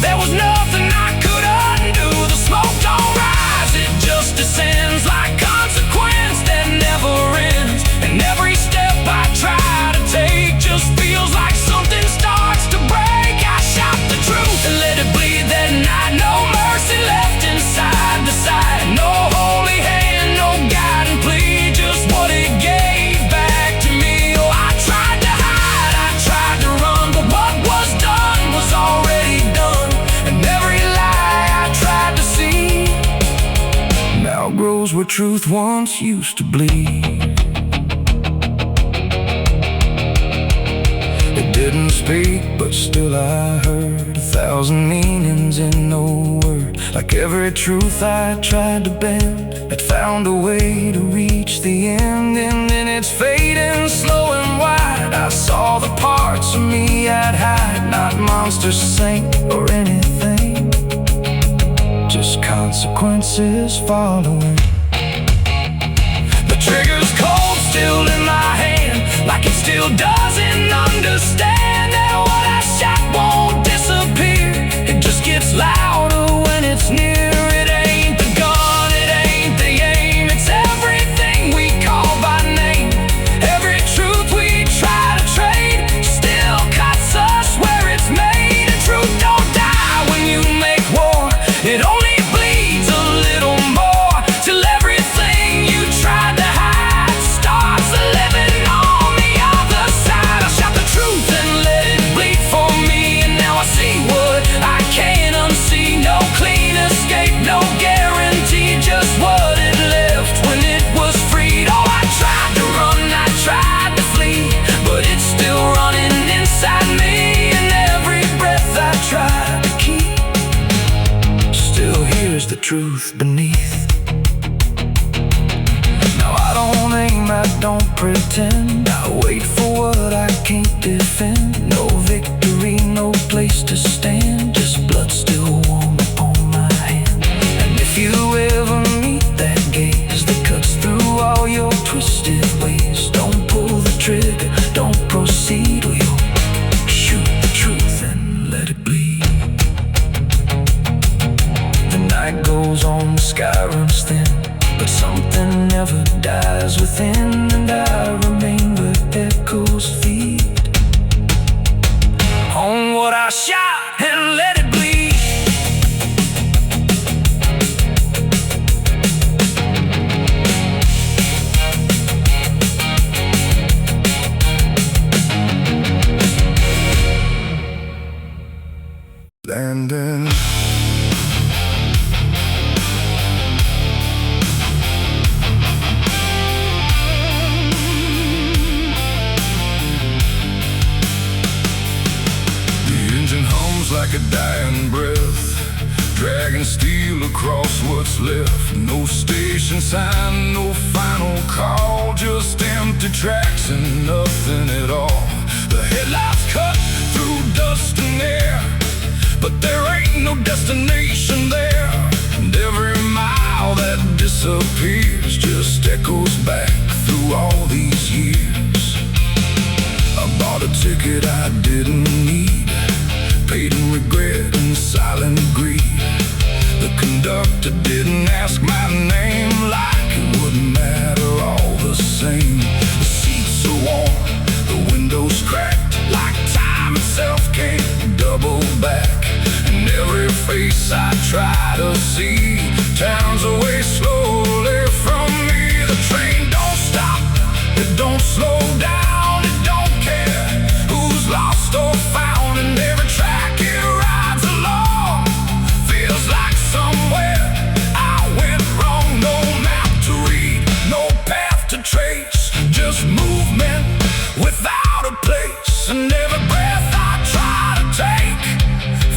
there was nothing I could undo. The smoke don't rise, it just descends, like consequence that never ends. And every step I try to take just feels like something starts to break. I shot the truth and let it bleed that night, no mercy left inside the sight, no holy hand, no guiding plea, just what it gave back to me. Oh, I tried to hide, I tried to run, but what was done was already done, and every lie I tried to see now grows where truth once used to bleed. It didn't speak, but still I heard 1,000 meanings in no word, like every truth I tried to bend had found a way to reach the end. And in its fading slow and wide, I saw the parts of me I'd hide, not monsters, saint, or anything, just consequences following. The trigger's cold still in my hand, like it still doesn't understand that what I shot won't disappear. It just gets louder when it's near. It ain't the gun, it ain't the aim, it's everything we call by name. Every truth we try to trade still cuts us where it's made. And truth don't die when you make war, it only bleeds a little more, till everything you tried to hide starts living on the other side. I shot the truth and let it bleed for me, and now I see what I can't unsee. No clean escape, no guarantee, just what it left when it was freed. Oh, I tried to run, I tried to flee, but it's still running inside me, and every breath I try to keep still hears the truth beneath. Now I don't aim, I don't pretend, I wait for what I can't defend. No victory, no place to stand, just blood still warm upon my hand. And if you ever meet that gaze that cuts through all your twisted ways, don't pull the trigger, don't proceed, or you'll shoot the truth and let it bleed. The night goes on, the sky runs thin, but something never dies within, and I remain where echoes feed on what I shot and let it bleed. landing. The engine hums like a dying breath, dragging steel across what's left. No station sign, no final call, just empty tracks and nothing at all. The headlights cut through dust and air, but there ain't no destination there. And every mile that disappears just echoes back through all these years. I bought a ticket I didn't need, paid in regret and silent greed. The conductor didn't ask my name, like it wouldn't matter all the same. The seats are warm, the windows cracked, like time itself can't double back. And every face I try to see turns away slowly from me. The train don't stop, it don't slow down, it don't care who's lost or found. And every track it rides along feels like somewhere I went wrong. No map to read, no path to trace, just movement without a place. And every breath I try to take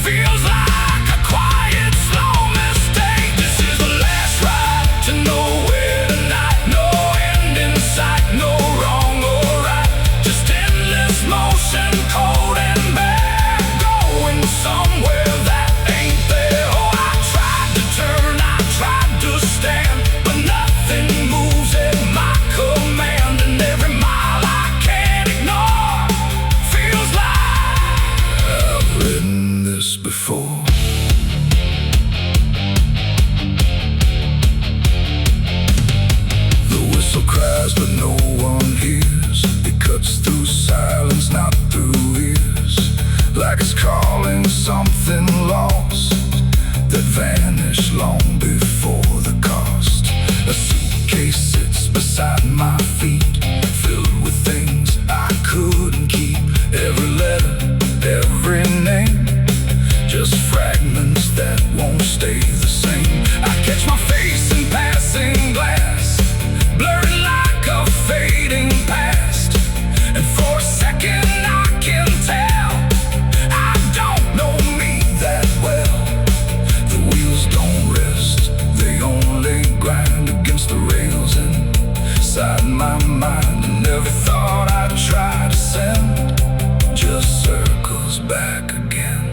feels like a quiet, slow mistake. This is the last ride to nowhere tonight. No end in sight, no wrong or right, just endless motion, cold and bare, going somewhere that ain't there. Oh, I tried to turn, I tried to stand, but nothing moves at my command. And every mile I can't ignore feels like I've written this before. The whistle cries but no one hears. It cuts through silence, not through ears, like it's calling something lost that vanished long before the cost. A suitcase sits beside my feet, filled with things I couldn't keep. Every letter, every name, just fragments that won't stay the same. I catch my face in passing glass, blurred like a fading past. And for a second I can tell I don't know me that well. The wheels don't rest, they only grind against the rails inside my mind. And every thought I try to send just circles back again.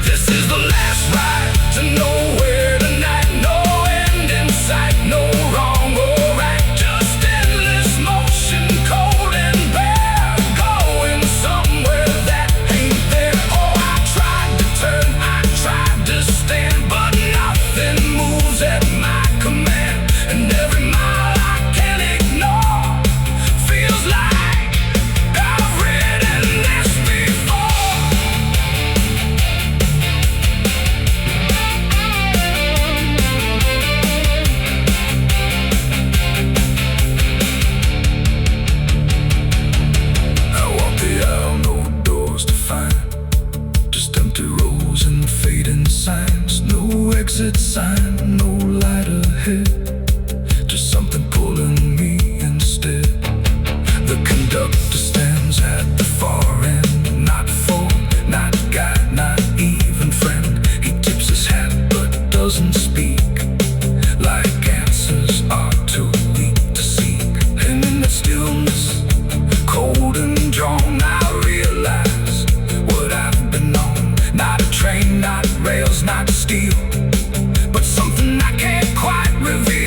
This is the last ride to nowhere tonight. No end in sight, no wrong or right, just endless motion, cold and bare, going somewhere that ain't there. Oh, I tried to turn, I tried to stand, but nothing moves at my command. And every mile I can't ignore feels like I've written this before. I walk the aisle, no doors to find, just empty rows and fading signs. No exit sign, no light ahead, just something pulling me instead. The conductor stands at the far end, not phone, not guide, not even friend. He tips his hat but doesn't speak, like answers are too weak to seek. And in that stillness, cold and drawn, I realize what I've been on. Not a train, not rails, not steel, but something I can't quite reveal.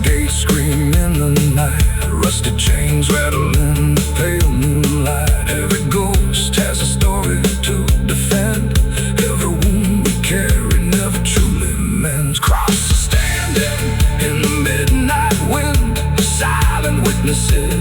gates scream in the night, rusted chains rattle in the pale moonlight. Every ghost has a story to defend. Every wound we carry never truly mends. Crosses standing in the midnight wind, silent witnesses